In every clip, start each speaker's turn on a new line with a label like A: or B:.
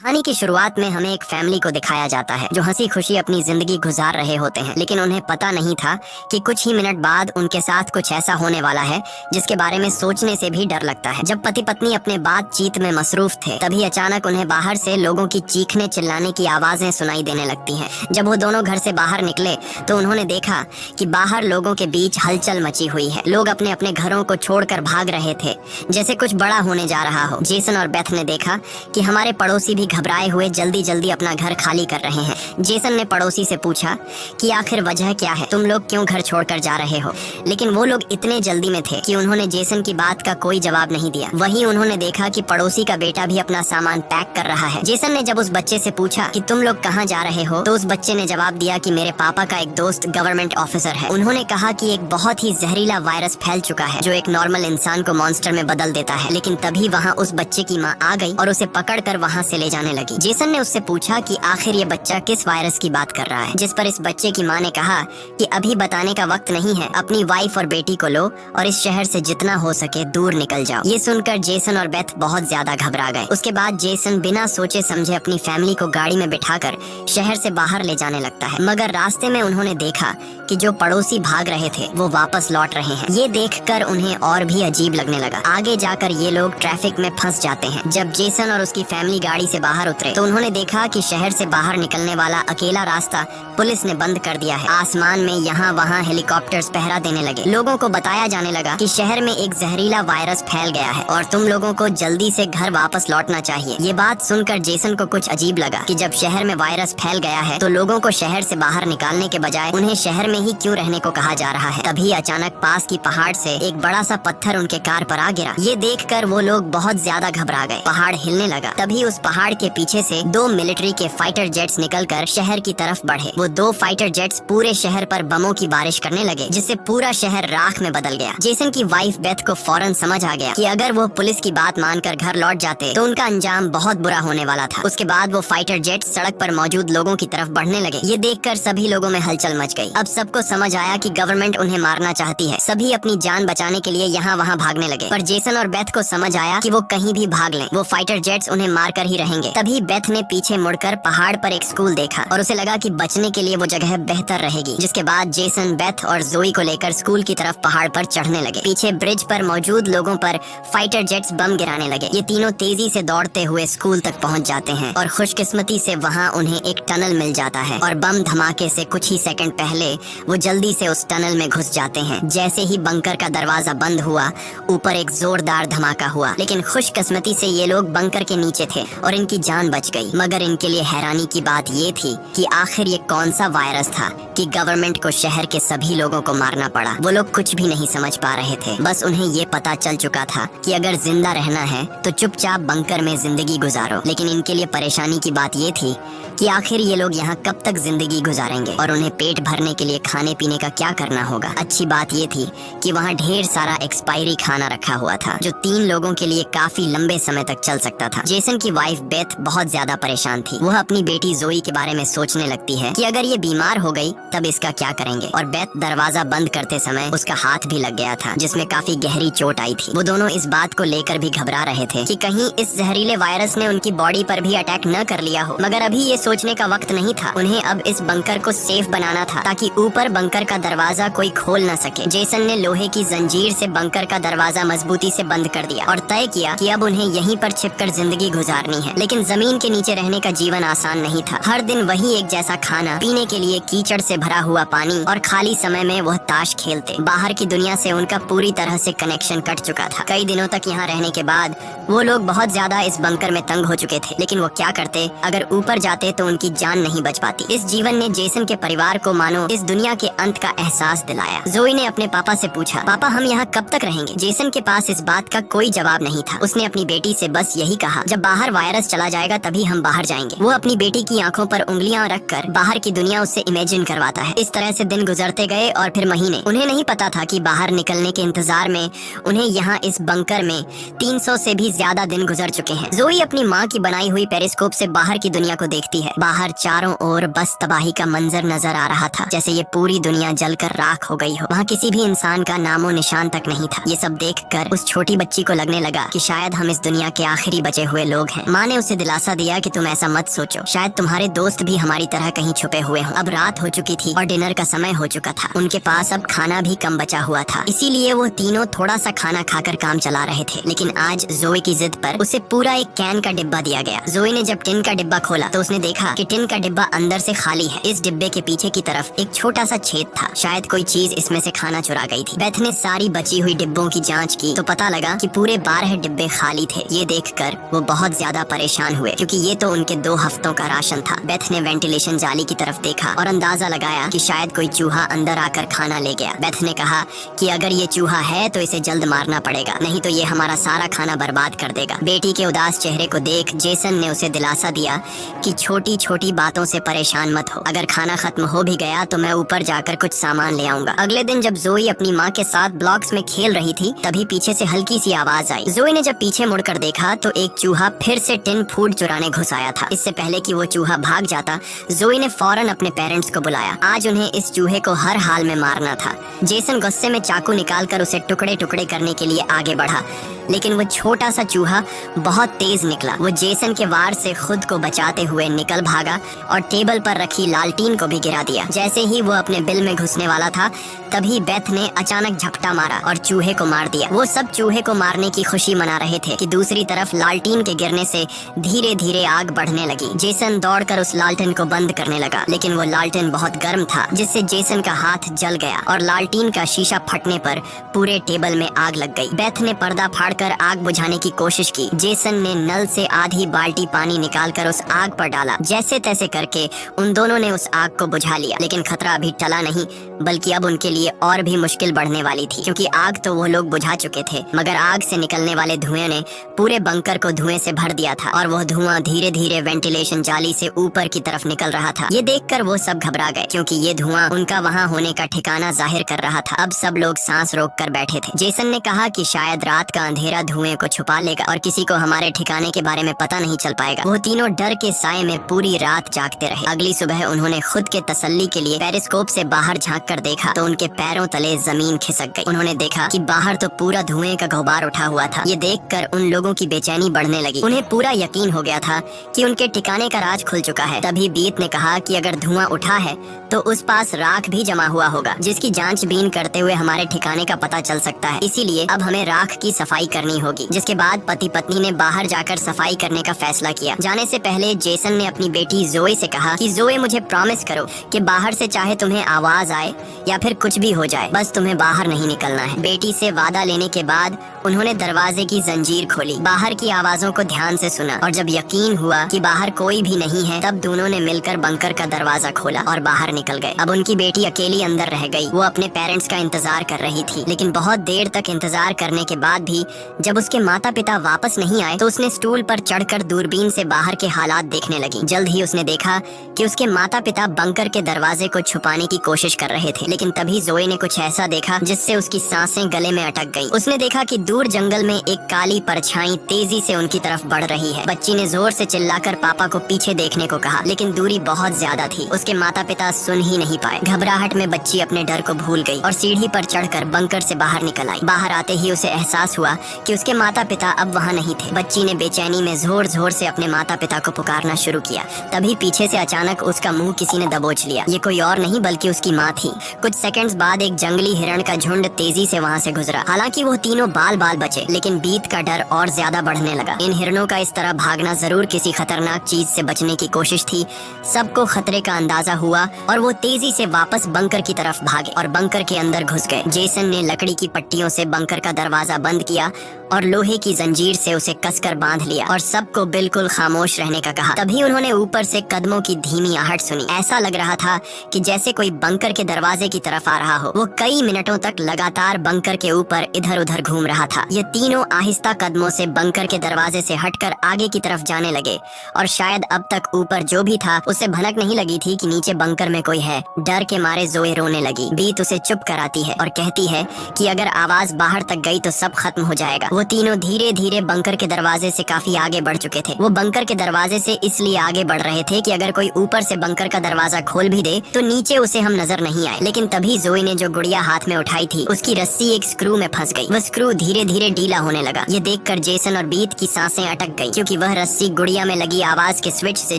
A: कहानी की शुरुआत में हमें एक फैमिली को दिखाया जाता है जो हंसी खुशी अपनी जिंदगी गुजार रहे होते हैं, लेकिन उन्हें पता नहीं था कि कुछ ही मिनट बाद उनके साथ कुछ ऐसा होने वाला है जिसके बारे में सोचने से भी डर लगता है। जब पति पत्नी अपने बातचीत में मसरूफ थे, तभी अचानक उन्हें बाहर से लोगों की चीखने चिल्लाने की आवाजें सुनाई देने लगती हैं। जब वो दोनों घर से बाहर निकले तो उन्होंने देखा कि बाहर लोगों के बीच हलचल मची हुई है। लोग अपने अपने घरों को छोड़कर भाग रहे थे, जैसे कुछ बड़ा होने जा रहा हो। जेसन और बेथ ने देखा कि हमारे पड़ोसी भी घबराए हुए जल्दी जल्दी अपना घर खाली कर रहे हैं। जेसन ने पड़ोसी से पूछा कि आखिर वजह क्या है, तुम लोग क्यों घर छोड़कर जा रहे हो? लेकिन वो लोग इतने जल्दी में थे कि उन्होंने जेसन की बात का कोई जवाब नहीं दिया। वहीं उन्होंने देखा कि पड़ोसी का बेटा भी अपना सामान पैक कर रहा है। जेसन ने जब उस बच्चे से पूछा कि तुम लोग कहाँ जा रहे हो, तो उस बच्चे ने जवाब दिया कि मेरे पापा का एक दोस्त गवर्नमेंट ऑफिसर है। उन्होंने कहा कि एक बहुत ही जहरीला वायरस फैल चुका है जो एक नॉर्मल इंसान को मॉन्स्टर में बदल देता है। लेकिन तभी वहाँ उस बच्चे की माँ आ गई और उसे पकड़कर वहाँ से ले जाने लगी। जेसन ने उससे पूछा कि आखिर ये बच्चा किस वायरस की बात कर रहा है, जिस पर इस बच्चे की माँ ने कहा कि अभी बताने का वक्त नहीं है, अपनी वाइफ और बेटी को लो और इस शहर से जितना हो सके दूर निकल जाओ। ये सुनकर जेसन और बेथ बहुत ज्यादा घबरा गए। उसके बाद जेसन बिना सोचे समझे अपनी फैमिली को गाड़ी में बिठाकर शहर से बाहर ले जाने लगता है। मगर रास्ते में उन्होंने देखा कि जो पड़ोसी भाग रहे थे वो वापस लौट रहे हैं। ये देखकर उन्हें और भी अजीब लगने लगा। आगे जाकर ये लोग ट्रैफिक में फंस जाते हैं। जब जेसन और उसकी फैमिली गाड़ी से बाहर उतरे तो उन्होंने देखा कि शहर से बाहर निकलने वाला अकेला रास्ता पुलिस ने बंद कर दिया है। आसमान में यहाँ वहाँ हेलीकॉप्टर्स पहरा देने लगे। लोगों को बताया जाने लगा कि शहर में एक जहरीला वायरस फैल गया है और तुम लोगों को जल्दी से घर वापस लौटना चाहिए। ये बात सुनकर जेसन को कुछ अजीब लगा कि जब शहर में वायरस फैल गया है तो लोगों को शहर से बाहर निकालने के बजाय उन्हें शहर में ही क्यों रहने को कहा जा रहा है। तभी अचानक पास की पहाड़ से एक बड़ा सा पत्थर उनके कार पर आ गिरा। ये देखकर वो लोग बहुत ज्यादा घबरा गए। पहाड़ हिलने लगा। तभी उस पहाड़ के पीछे से दो मिलिट्री के फाइटर जेट्स निकलकर शहर की तरफ बढ़े। वो दो फाइटर जेट्स पूरे शहर पर बमों की बारिश करने लगे, जिससे पूरा शहर राख में बदल गया। जेसन की वाइफ बेथ को फौरन समझ आ गया कि अगर वो पुलिस की बात मानकर घर लौट जाते तो उनका अंजाम बहुत बुरा होने वाला था। उसके बाद वो फाइटर जेट्स सड़क पर मौजूद लोगों की तरफ बढ़ने लगे। ये देखकर सभी लोगों में हलचल मच गई। अब सबको समझ आया कि गवर्नमेंट उन्हें मारना चाहती है। सभी अपनी जान बचाने के लिए यहाँ वहाँ भागने लगे, पर जेसन और बेथ को समझ आया कि वो कहीं भी भाग लें, वो फाइटर जेट्स उन्हें मारकर ही रहेंगे। तभी बेथ ने पीछे मुड़कर पहाड़ पर एक स्कूल देखा और उसे लगा कि बचने के लिए वो जगह बेहतर रहेगी। जिसके बाद जेसन, बेथ और जोई को लेकर स्कूल की तरफ पहाड़ पर चढ़ने लगे। पीछे ब्रिज पर मौजूद लोगों पर फाइटर जेट्स बम गिराने लगे। ये तीनों तेजी से दौड़ते हुए स्कूल तक पहुंच जाते हैं और खुशकिस्मती से वहां उन्हें एक टनल मिल जाता है और बम धमाके से कुछ ही सेकंड पहले वो जल्दी से उस टनल में घुस जाते हैं। जैसे ही बंकर का दरवाजा बंद हुआ, ऊपर एक जोरदार धमाका हुआ। लेकिन खुशकिस्मती से ये लोग बंकर के नीचे थे और इनकी जान बच गई। मगर इनके लिए हैरानी की बात ये थी कि आखिर ये कौन सा वायरस था कि गवर्नमेंट को शहर के सभी लोगों को मारना पड़ा। वो लोग कुछ भी नहीं समझ पा रहे थे। बस उन्हें ये पता चल चुका था कि अगर जिंदा रहना है तो चुपचाप बंकर में जिंदगी गुजारो। लेकिन इनके लिए परेशानी की बात ये थी कि आखिर ये लोग यहाँ कब तक जिंदगी गुजारेंगे और उन्हें पेट भरने के लिए खाने पीने का क्या करना होगा। अच्छी बात ये थी कि वहाँ ढेर सारा एक्सपायरी खाना रखा हुआ था जो 3 लोगों के लिए काफी लंबे समय तक चल सकता था। जेसन की वाइफ बेथ बहुत ज्यादा परेशान थी। वह अपनी बेटी जोई के बारे में सोचने लगती है कि अगर ये बीमार हो गई तब इसका क्या करेंगे। और बेथ दरवाजा बंद करते समय उसका हाथ भी लग गया था, जिसमें काफी गहरी चोट आई थी। वो दोनों इस बात को लेकर भी घबरा रहे थे कि कहीं इस जहरीले वायरस ने उनकी बॉडी पर भी अटैक न कर लिया हो। मगर अभी ये सोचने का वक्त नहीं था। उन्हें अब इस बंकर को सेफ बनाना था ताकि ऊपर बंकर का दरवाजा कोई खोल न सके। जेसन ने लोहे की जंजीर से बंकर का दरवाजा मजबूती से बंद कर दिया और तय किया कि अब उन्हें यहीं पर छिपकर जिंदगी गुजारनी है। लेकिन जमीन के नीचे रहने का जीवन आसान नहीं था। हर दिन वही एक जैसा खाना, पीने के लिए कीचड़ से भरा हुआ पानी और खाली समय में वह ताश खेलते। बाहर की दुनिया से उनका पूरी तरह से कनेक्शन कट चुका था। कई दिनों तक यहाँ रहने के बाद वो लोग बहुत ज्यादा इस बंकर में तंग हो चुके थे। लेकिन वो क्या करते, अगर ऊपर जाते तो उनकी जान नहीं बच पाती। इस जीवन ने जेसन के परिवार को मानो इस दुनिया के अंत का एहसास दिलाया। जोई ने अपने पापा से पूछा, पापा हम यहाँ कब तक रहेंगे? जेसन के पास इस बात का कोई जवाब नहीं था। उसने अपनी बेटी से बस यही कहा, जब बाहर वायरस चला जाएगा तभी हम बाहर जाएंगे। वो अपनी बेटी की आंखों पर उंगलियां रखकर बाहर की दुनिया उससे इमेजिन करवा आता है। इस तरह से दिन गुजरते गए और फिर महीने। उन्हें नहीं पता था कि बाहर निकलने के इंतजार में उन्हें यहाँ इस बंकर में 300 से भी ज्यादा दिन गुजर चुके हैं। जोई अपनी माँ की बनाई हुई पेरिस्कोप से बाहर की दुनिया को देखती है। बाहर चारों ओर बस तबाही का मंजर नजर आ रहा था, जैसे ये पूरी दुनिया जलकर राख हो गई हो। वहाँ किसी भी इंसान का नामो निशान तक नहीं था। ये सब देखकर उस छोटी बच्ची को लगने लगा कि शायद हम इस दुनिया के आखिरी बचे हुए लोग हैं। माँ ने उसे दिलासा दिया कि तुम ऐसा मत सोचो, शायद तुम्हारे दोस्त भी हमारी तरह कहीं छुपे हुए हों। अब रात हो चुकी थी और डिनर का समय हो चुका था। उनके पास अब खाना भी कम बचा हुआ था, इसीलिए वो तीनों थोड़ा सा खाना खाकर काम चला रहे थे। लेकिन आज जोई की जिद पर उसे पूरा एक कैन का डिब्बा दिया गया। जोई ने जब टिन का डिब्बा खोला तो उसने देखा कि टिन का डिब्बा अंदर से खाली है। इस डिब्बे के पीछे की तरफ एक छोटा सा छेद था, शायद कोई चीज इसमें से खाना चुरा गई थी। बेथ ने सारी बची हुई डिब्बों की जांच की तो पता लगा कि पूरे 12 डिब्बे खाली थे। ये देखकर वो बहुत ज्यादा परेशान हुए, क्योंकि ये तो उनके 2 हफ्तों का राशन था। बेथ ने वेंटिलेशन जाली की तरफ देखा और अंदाजा लगाया कि शायद कोई चूहा अंदर आकर खाना ले गया। बेथ ने कहा कि अगर ये चूहा है तो इसे जल्द मारना पड़ेगा, नहीं तो ये हमारा सारा खाना बर्बाद कर देगा। बेटी के उदास चेहरे को देख जेसन ने उसे दिलासा दिया कि छोटी छोटी बातों से परेशान मत हो, अगर खाना खत्म हो भी गया तो मैं ऊपर जाकर कुछ सामान ले आऊंगा। अगले दिन जब जोई अपनी माँ के साथ ब्लॉक्स में खेल रही थी तभी पीछे से हल्की सी आवाज आई। जोई ने जब पीछे मुड़कर देखा तो एक चूहा फिर से टिन फूड चुराने घुस आया था। इससे पहले कि वो चूहा भाग जाता, जोई ने फौरन अपने पेरेंट्स को बुलाया। आज उन्हें इस चूहे को हर हाल में मारना था। जेसन गुस्से में चाकू निकालकर उसे टुकड़े टुकड़े करने के लिए आगे बढ़ा, लेकिन वो छोटा सा चूहा बहुत तेज निकला। वो जेसन के वार से खुद को बचाते हुए निकल भागा और टेबल पर रखी लालटीन को भी गिरा दिया। जैसे ही वो अपने बिल में घुसने वाला था तभी बेथ ने अचानक झपटा मारा और चूहे को मार दिया। वो सब चूहे को मारने की खुशी मना रहे थे कि दूसरी तरफ लालटीन के गिरने से धीरे धीरे आग बढ़ने लगी। जेसन दौड़कर उस लालटेन को बंद करने लगा, लेकिन वो लालटेन बहुत गर्म था, जिससे जेसन का हाथ जल गया और लालटीन का शीशा फटने पर पूरे टेबल में आग लग गई। बेथ ने पर्दा फाड़कर आग बुझाने की कोशिश की। जेसन ने नल से आधी बाल्टी पानी निकालकर उस आग पर डाला। जैसे तैसे करके उन दोनों ने उस आग को बुझा लिया, लेकिन खतरा अभी टला नहीं, बल्कि अब उनके लिए और भी मुश्किल बढ़ने वाली थी, क्योंकि आग तो वो लोग बुझा चुके थे, मगर आग से निकलने वाले धुएं ने पूरे बंकर को धुएं से भर दिया था और वह धुआं धीरे धीरे वेंटिलेशन जाली से ऊपर की तरफ निकल रहा था। ये देखकर वो सब घबरा गए, क्योंकि ये धुआं उनका वहाँ होने का ठिकाना जाहिर कर रहा था। अब सब लोग सांस रोक कर बैठे थे। जेसन ने कहा कि शायद रात का अंधेरा धुएं को छुपा लेगा और किसी को हमारे ठिकाने के बारे में पता नहीं चल पाएगा। वो तीनों डर के साए में पूरी रात जागते रहे। अगली सुबह उन्होंने खुद के तसल्ली के लिए पेरिस्कोप से बाहर झांक कर देखा तो उनके पैरों तले जमीन खिसक गई। उन्होंने देखा कि बाहर तो पूरा धुएं का गुबार उठा हुआ था। ये देखकर उन लोगों की बेचैनी बढ़ने लगी। उन्हें पूरा यकीन हो गया था कि उनके ठिकाने का राज खुल चुका है। तभी बीत ने कहा कि अगर धुआं उठा है तो उस पास राख भी जमा हुआ होगा, जिसकी जांचबीन करते हुए हमारे ठिकाने का पता चल सकता है। इसीलिए अब हमें राख की सफाई करनी होगी। जिसके बाद पति पत्नी ने बाहर जाकर सफाई करने का फैसला किया। जाने से पहले जेसन ने अपनी बेटी जोए से कहा कि जोए, मुझे प्रॉमिस करो कि बाहर से चाहे तुम्हें आवाज आए या फिर कुछ भी हो जाए, बस तुम्हें बाहर नहीं निकलना है। बेटी से वादा लेने के बाद उन्होंने दरवाजे की जंजीर खोली, बाहर की आवाजों को ध्यान से सुना और जब यकीन हुआ कि बाहर कोई भी नहीं है तब दोनों ने मिलकर बंकर का दरवाजा खोला और बाहर निकल गए। अब उनकी बेटी अकेली अंदर रह गई। वो अपने पेरेंट्स का इंतजार कर रही थी, लेकिन बहुत देर तक इंतजार करने के बाद भी जब उसके माता पिता वापस नहीं आए तो उसने स्टूल पर चढ़कर दूरबीन से बाहर के हालात देखने लगी। जल्द ही उसने देखा कि उसके माता पिता बंकर के दरवाजे को छुपाने की कोशिश कर रहे थे, लेकिन तभी जोए ने कुछ ऐसा देखा जिससे उसकी सांसें गले में अटक गईं। उसने देखा कि दूर जंगल में एक काली परछाई तेजी से उनकी तरफ बढ़ रही है। बच्ची ने जोर से चिल्लाकर पापा को पीछे देखने को कहा, लेकिन दूरी बहुत ज्यादा थी। उसके माता पिता सुन ही नहीं पाए। घबराहट में बच्ची अपने डर को भूल गई और सीढ़ी पर चढ़कर बंकर से बाहर निकल आई। बाहर आते ही उसे एहसास हुआ कि उसके माता पिता अब वहाँ नहीं थे। बच्ची ने बेचैनी में जोर जोर से अपने माता पिता को पुकारना शुरू किया। तभी पीछे से अचानक उसका मुंह किसी ने दबोच लिया। ये कोई और नहीं बल्कि उसकी माँ थी। कुछ सेकंड्स बाद एक जंगली हिरण का झुंड तेजी से वहाँ से गुजरा। हालांकि वो तीनों बाल बाल बचे, लेकिन बीत का डर और ज्यादा बढ़ने लगा। इन हिरणों का इस तरह भागना जरूर किसी खतरनाक चीज से बचने की कोशिश थी। सबको खतरे का अंदाजा हुआ और वो तेजी से वापस बंकर की तरफ भागे और बंकर के अंदर घुस गए। जेसन ने लकड़ी की पट्टियों से बंकर का दरवाजा बंद किया और लोहे की जंजीर से उसे कसकर बांध लिया और सबको बिल्कुल खामोश रहने का कहा। तभी उन्होंने ऊपर से कदमों की धीमी आहट सुनी। ऐसा लग रहा था कि जैसे कोई बंकर के दरवाजे की तरफ आ रहा हो। वो कई मिनटों तक लगातार बंकर के ऊपर इधर उधर घूम रहा था। ये तीनों आहिस्ता कदमों से बंकर के दरवाजे से हटकर आगे की तरफ जाने लगे और शायद अब तक ऊपर जो भी था उसे भनक नहीं लगी थी कि नीचे बंकर में कोई है। डर के मारे जोए रोने लगी। बीत उसे चुप कराती है और कहती है कि अगर आवाज बाहर तक गई तो सब खत्म हो जाएगा। वो तीनों धीरे धीरे बंकर के दरवाजे से काफी आगे बढ़ चुके थे। वो बंकर के दरवाजे से इसलिए आगे बढ़ रहे थे कि अगर कोई ऊपर से बंकर का दरवाजा खोल भी दे तो नीचे उसे हम नजर नहीं आए। लेकिन तभी जोई ने जो गुड़िया हाथ में उठाई थी उसकी रस्सी एक स्क्रू में फंस गई। वह स्क्रू धीरे धीरे ढीला होने लगा। ये देखकर जेसन और बीत की सांसें अटक गई क्योंकि वह रस्सी गुड़िया में लगी आवाज के स्विच से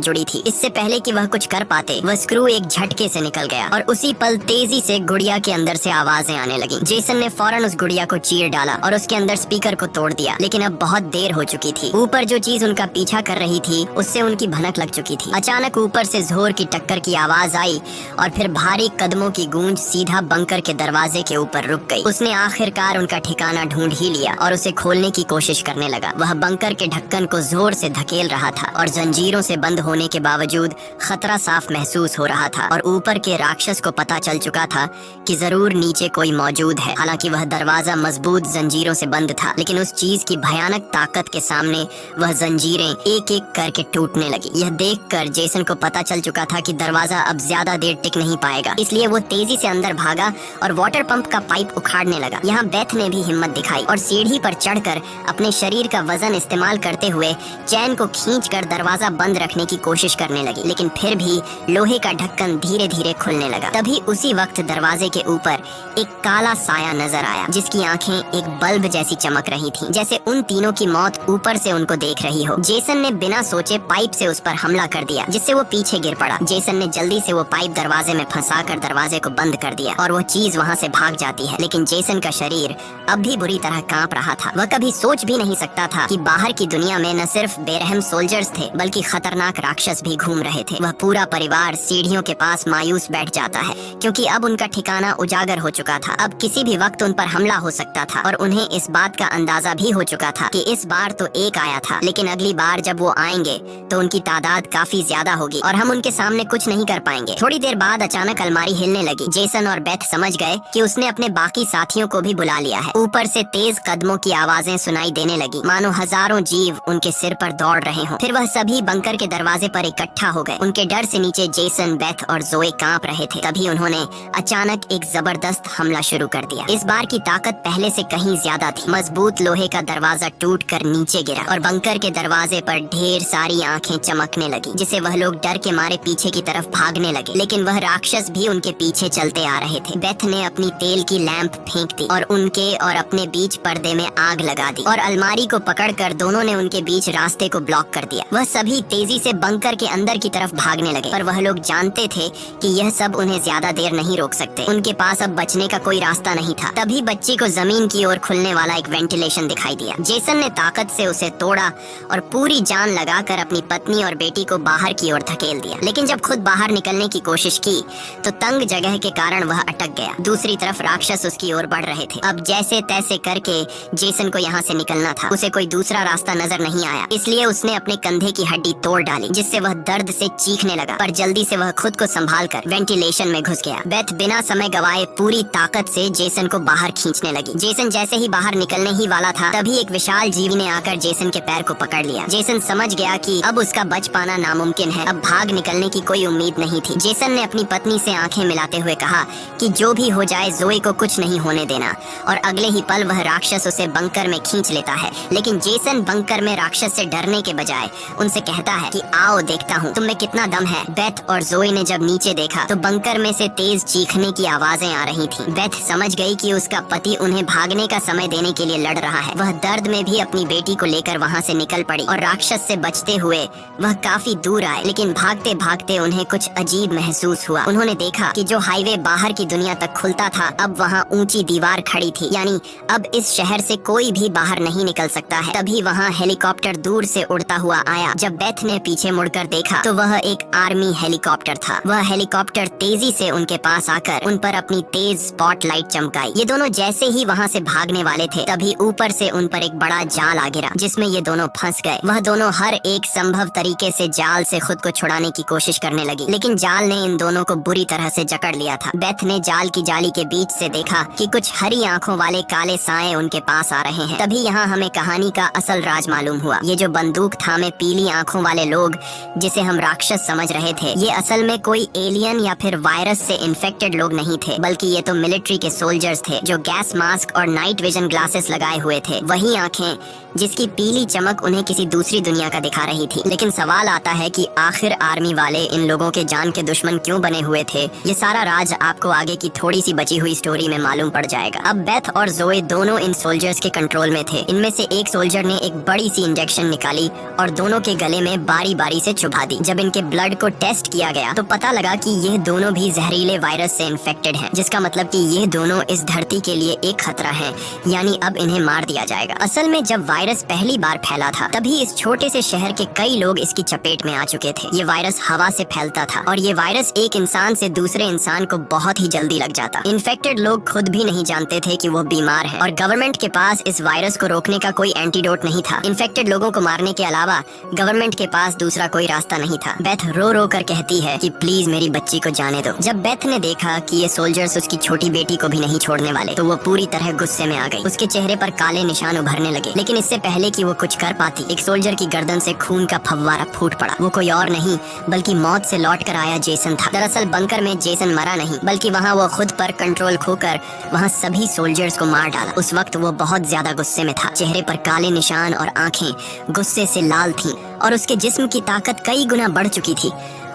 A: जुड़ी थी। इससे पहले कि वह कुछ कर पाते वह स्क्रू एक झटके से निकल गया और उसी पल तेजी से गुड़िया के अंदर से आवाजें आने लगी। जेसन ने फौरन उस गुड़िया को चीर डाला और उसके अंदर स्पीकर को तोड़ दिया। लेकिन अब बहुत देर हो चुकी थी। ऊपर जो चीज उनका पीछा कर रही थी उससे उनकी भनक लग चुकी थी। अचानक ऊपर से जोर की टक्कर की आवाज आई और फिर भारी कदमों की गूंज सीधा बंकर के दरवाजे के ऊपर रुक गई। उसने आखिरकार उनका ठिकाना ढूंढ ही लिया और उसे खोलने की कोशिश करने लगा। वह बंकर के ढक्कन को जोर से धकेल रहा था और जंजीरों से बंद होने के बावजूद खतरा साफ महसूस हो रहा था। और ऊपर के राक्षस को पता चल चुका था कि जरूर नीचे कोई मौजूद है। हालांकि वह दरवाजा मजबूत जंजीरों से बंद था, लेकिन उस चीज की भयानक ताकत के सामने वह जंजीरें एक एक करके टूटने लगी। यह देखकर जेसन को पता चल चुका था कि दरवाजा अब ज्यादा देर टिक नहीं पाएगा। इसलिए वो तेजी से अंदर भागा और वाटर पंप का पाइप उखाड़ने लगा। यहाँ बेथ ने भी हिम्मत दिखाई और सीढ़ी पर चढ़कर अपने शरीर का वजन इस्तेमाल करते हुए चैन को खींचकर दरवाजा बंद रखने की कोशिश करने लगी। लेकिन फिर भी लोहे का ढक्कन धीरे धीरे खुलने लगा। तभी उसी वक्त दरवाजे के ऊपर एक काला साया नजर आया जिसकी आंखें एक बल्ब जैसी चमक रही थीं, जैसे उन तीनों की मौत ऊपर से उनको देख रही हो। जेसन ने बिना सोचे पाइप से उस पर हमला कर दिया जिससे वो पीछे गिर पड़ा। जेसन ने जल्दी से वो पाइप दरवाजे में फंसाकर दरवाजे को बंद कर दिया और वो चीज वहाँ से भाग जाती है। लेकिन जेसन का शरीर अब भी बुरी तरह कांप रहा था। वह कभी सोच भी नहीं सकता था कि बाहर की दुनिया में न सिर्फ बेरहम सोल्जर्स थे बल्कि खतरनाक राक्षस भी घूम रहे थे। वह पूरा परिवार सीढ़ियों के पास मायूस बैठ जाता है क्योंकि अब उनका ठिकाना उजागर हो चुका था। अब किसी भी वक्त उन पर हमला हो सकता था और उन्हें इस बात का अंदाजा भी हो चुका था कि इस बार तो एक आया था, लेकिन अगली बार जब वो आएंगे तो उनकी तादाद काफी ज्यादा होगी और हम उनके सामने कुछ नहीं कर पाएंगे। थोड़ी देर बाद अचानक अलमारी हिलने लगी। जेसन और बेथ समझ गए कि उसने अपने बाकी साथियों को भी बुला लिया है। ऊपर से तेज कदमों की आवाजें सुनाई देने लगी, मानो हजारों जीव उनके सिर पर दौड़ रहे हों। फिर वह सभी बंकर के दरवाजे पर इकट्ठा हो गए। उनके डर से नीचे जेसन, बेथ और जोए कांप रहे थे। तभी उन्होंने अचानक एक जबरदस्त हमला शुरू कर दिया। इस बार की ताकत पहले से कहीं ज्यादा थी। मजबूत लोहे का दरवाजा टूटकर नीचे गिरा और बंकर के दरवाजे पर ढेर सारी आंखें चमकने लगी, जिसे वह लोग डर के मारे पीछे की तरफ भागने लगे। लेकिन वह राक्षस भी उनके पीछे चलते आ रहे थे। बेथ ने अपनी तेल की लैंप फेंक दी और उनके और अपने बीच पर्दे में आग लगा दी और अलमारी को पकड़कर दोनों ने उनके बीच रास्ते को ब्लॉक कर दिया। वह सभी तेजी से बंकर के अंदर की तरफ भागने लगे, पर वह लोग जानते थे कि यह सब उन्हें ज्यादा देर नहीं रोक सकते। उनके पास अब बचने का कोई रास्ता नहीं था। तभी बच्ची को जमीन की ओर खुलने वाला एक वेंटिलेशन दिखाई दिया। जेसन ने ताकत से उसे तोड़ा और पूरी जान लगाकर अपनी पत्नी और बेटी को बाहर की ओर धकेल दिया। लेकिन जब खुद बाहर निकलने की कोशिश की तो तंग जगह के कारण वह अटक गया। दूसरी तरफ राक्षस उसकी ओर बढ़ रहे थे। अब जैसे तैसे करके जेसन को यहाँ से निकलना था। उसे कोई दूसरा रास्ता नजर नहीं आया, इसलिए उसने अपने कंधे की हड्डी तोड़ डाली, जिससे वह दर्द से चीखने लगा। पर जल्दी से वह खुद को संभालकर वेंटिलेशन में घुस गया। बेथ बिना समय गवाए पूरी ताकत से जेसन को बाहर खींचने लगी। जेसन जैसे ही बाहर निकलने ही वाला था, तभी एक विशाल जीव ने आकर जेसन के पैर को पकड़ लिया। जेसन समझ गया कि अब उसका बच पाना नामुमकिन है। अब भाग निकलने की कोई उम्मीद नहीं थी। जेसन ने अपनी पत्नी से आंखें मिलाते हुए कहा कि जो भी हो जाए जोए को कुछ नहीं होने देना, और अगले ही पल वह राक्षस उसे बंकर में खींच लेता है। लेकिन जेसन बंकर में राक्षस से डरने के बजाय उनसे कहता है कि आओ देखता हूँ तुम में कितना दम है। बेथ और जोए ने जब नीचे देखा तो बंकर में से तेज चीखने की आवाजें आ रही थी। बेथ समझ गई कि उसका पति उन्हें भागने का समय देने के लिए लड़ रहा है। वह दर्द में भी अपनी बेटी को लेकर वहाँ से निकल पड़ी और राक्षस से बचते हुए वह काफी दूर आए। लेकिन भागते भागते उन्हें कुछ अजीब महसूस हुआ। उन्होंने देखा कि जो हाईवे बाहर की दुनिया तक खुलता था, अब वहाँ ऊंची दीवार खड़ी थी, यानी अब इस शहर से कोई भी बाहर नहीं निकल सकता है। तभी वहाँ हेलीकॉप्टर दूर से उड़ता हुआ आया। जब बेथ ने पीछे मुड़कर देखा तो वह एक आर्मी हेलीकॉप्टर था। वह हेलीकॉप्टर तेजी से उनके पास आकर उन पर अपनी तेज स्पॉटलाइट चमकाई। ये दोनों जैसे ही वहाँ से भागने वाले थे, तभी ऊपर से उन पर एक बड़ा जाल आ गिरा, जिसमें ये दोनों फंस गए। वह दोनों हर एक संभव तरीके से जाल से खुद को छुड़ाने की कोशिश करने लगी, लेकिन जाल ने इन दोनों को बुरी तरह से जकड़ लिया था। बेथ ने जाल की जाली के बीच से देखा कि कुछ हरी आंखों वाले काले साए उनके पास आ रहे हैं। तभी यहाँ हमें कहानी का असल राज मालूम हुआ। ये जो बंदूक थामे पीली आंखों वाले लोग जिसे हम राक्षस समझ रहे थे, ये असल में कोई एलियन या फिर वायरस से इन्फेक्टेड लोग नहीं थे, बल्कि ये तो मिलिट्री के सोल्जर्स थे जो गैस मास्क और नाइट विजन ग्लासेस लगाए हुए थे। वही आंखें जिसकी पीली चमक उन्हें किसी दूसरी दुनिया का दिखा रही थी। लेकिन सवाल आता है कि आखिर आर्मी वाले इन लोगों के जान के दुश्मन क्यों बने हुए थे। ये सारा राज आपको आगे की थोड़ी सी बची हुई स्टोरी में मालूम पड़ जाएगा। अब बेथ और जोए दोनों इन सोल्जर्स के कंट्रोल में थे। इनमें से एक सोल्जर ने एक बड़ी सी इंजेक्शन निकाली और दोनों के गले में बारी बारी से चुभा दी। जब इनके ब्लड को टेस्ट किया गया तो पता लगा कि ये दोनों भी जहरीले वायरस से इन्फेक्टेड हैं, जिसका मतलब कि ये दोनों इस धरती के लिए एक खतरा हैं, यानी अब इन्हें मार दिया जाएगा। असल में जब वायरस पहली बार फैला था तभी इस छोटे से शहर के कई लोग इसकी चपेट में आ चुके थे। ये वायरस हवा से फैलता था और ये वायरस एक इंसान से दूसरे इंसान को बहुत ही जल्दी लग जाता। इन्फेक्टेड लोग खुद भी नहीं जानते थे कि वो बीमार हैं और गवर्नमेंट के पास इस वायरस को रोकने का कोई एंटीडोट नहीं था। इन्फेक्टेड लोगों को मारने के अलावा गवर्नमेंट के पास दूसरा कोई रास्ता नहीं था। बेथ रो रो कर कहती है कि प्लीज मेरी बच्ची को जाने दो। जब बेथ ने देखा कि ये सोल्जर्स उसकी छोटी बेटी को भी नहीं छोड़ने वाले तो वो पूरी तरह गुस्से में आ गई। उसके चेहरे पर काले निशान उभरने लगे, लेकिन इससे पहले कि वो कुछ कर पाती, एक सोल्जर की गर्दन से खून का फव्वारा फूट पड़ा। वो कोई और नहीं बल्कि मौत से लौट कर आया जेसन था। दरअसल बंकर में जेसन मरा नहीं, बल्कि वहाँ वो खुद पर कंट्रोल खोकर वहाँ सभी सोल्जर्स को मार डाला। उस वक्त वो बहुत ज्यादा गुस्से में था। चेहरे पर काले निशान और आंखें गुस्से से लाल थीं और उसके जिस्म की ताकत कई गुना बढ़ चुकी थी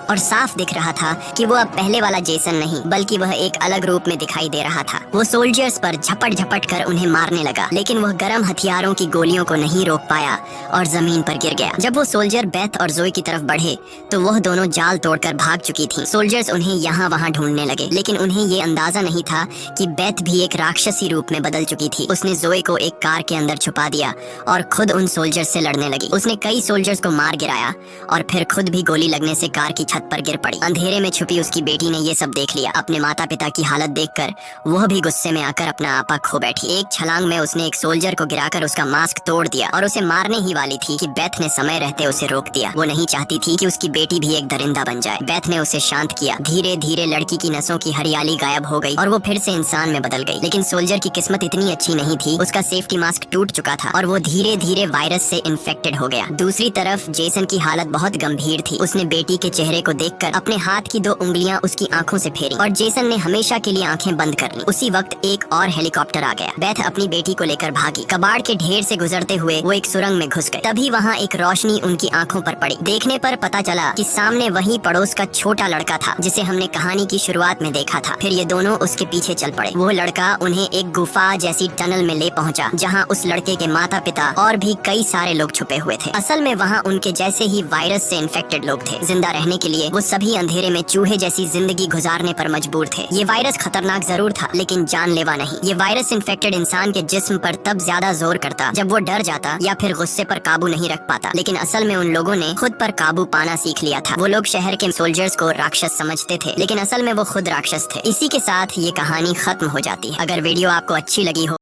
A: और साफ दिख रहा था कि वो अब पहले वाला जेसन नहीं बल्कि वह एक अलग रूप में दिखाई दे रहा था। वो सोल्जर्स पर झपट झपट कर उन्हें मारने लगा, लेकिन वह गर्म हथियारों की गोलियों को नहीं रोक पाया और जमीन पर गिर गया। जब वो सोल्जर बेथ और जोए की तरफ बढ़े तो वह दोनों जाल तोड़कर भाग चुकी थी। सोल्जर्स उन्हें यहाँ वहाँ ढूंढने लगे, लेकिन उन्हें ये अंदाजा नहीं था कि बेथ भी एक राक्षसी रूप में बदल चुकी थी। उसने जोए को एक कार के अंदर छुपा दिया और खुद उन सोल्जर्स से लड़ने लगी। उसने कई सोल्जर्स को मार गिराया और फिर खुद भी गोली लगने से कार की छत पर गिर पड़ी। अंधेरे में छुपी उसकी बेटी ने ये सब देख लिया। अपने माता पिता की हालत देखकर वह भी गुस्से में आकर अपना आपा खो बैठी। एक छलांग में उसने एक सोल्जर को गिराकर उसका मास्क तोड़ दिया और उसे मारने ही वाली थी कि बेथ ने समय रहते उसे रोक दिया। वो नहीं चाहती थी कि उसकी बेटी भी एक दरिंदा बन जाए। बेथ ने उसे शांत किया। धीरे धीरे लड़की की नसों की हरियाली गायब हो गई और वो फिर से इंसान में बदल गई। लेकिन सोल्जर की किस्मत इतनी अच्छी नहीं थी। उसका सेफ्टी मास्क टूट चुका था और वो धीरे धीरे वायरस से इन्फेक्टेड हो गया। दूसरी तरफ जेसन की हालत बहुत गंभीर थी। उसने बेटी के चेहरे को देखकर अपने हाथ की 2 उंगलियां उसकी आंखों से फेरी और जेसन ने हमेशा के लिए आंखें बंद कर ली। उसी वक्त एक और हेलीकॉप्टर आ गया। बेथ अपनी बेटी को लेकर भागी। कबाड़ के ढेर से गुजरते हुए वो एक सुरंग में घुस गए। तभी वहाँ एक रोशनी उनकी आंखों पर पड़ी। देखने पर पता चला कि सामने वही पड़ोस का छोटा लड़का था जिसे हमने कहानी की शुरुआत में देखा था। फिर ये दोनों उसके पीछे चल पड़े। वो लड़का उन्हें एक गुफा जैसी टनल में ले पहुंचा जहाँ उस लड़के के माता पिता और भी कई सारे लोग छुपे हुए थे। असल में वहाँ उनके जैसे ही वायरस से इन्फेक्टेड लोग थे। जिंदा रहने के लिए वो सभी अंधेरे में चूहे जैसी जिंदगी गुजारने पर मजबूर थे। ये वायरस खतरनाक जरूर था लेकिन जानलेवा नहीं। ये वायरस इन्फेक्टेड इंसान के जिस्म पर तब ज्यादा जोर करता जब वो डर जाता या फिर गुस्से पर काबू नहीं रख पाता। लेकिन असल में उन लोगों ने खुद पर काबू पाना सीख लिया था। वो लोग शहर के सोल्जर्स को राक्षस समझते थे, लेकिन असल में वो खुद राक्षस थे। इसी के साथ ये कहानी खत्म हो जाती है। अगर वीडियो आपको अच्छी लगी हो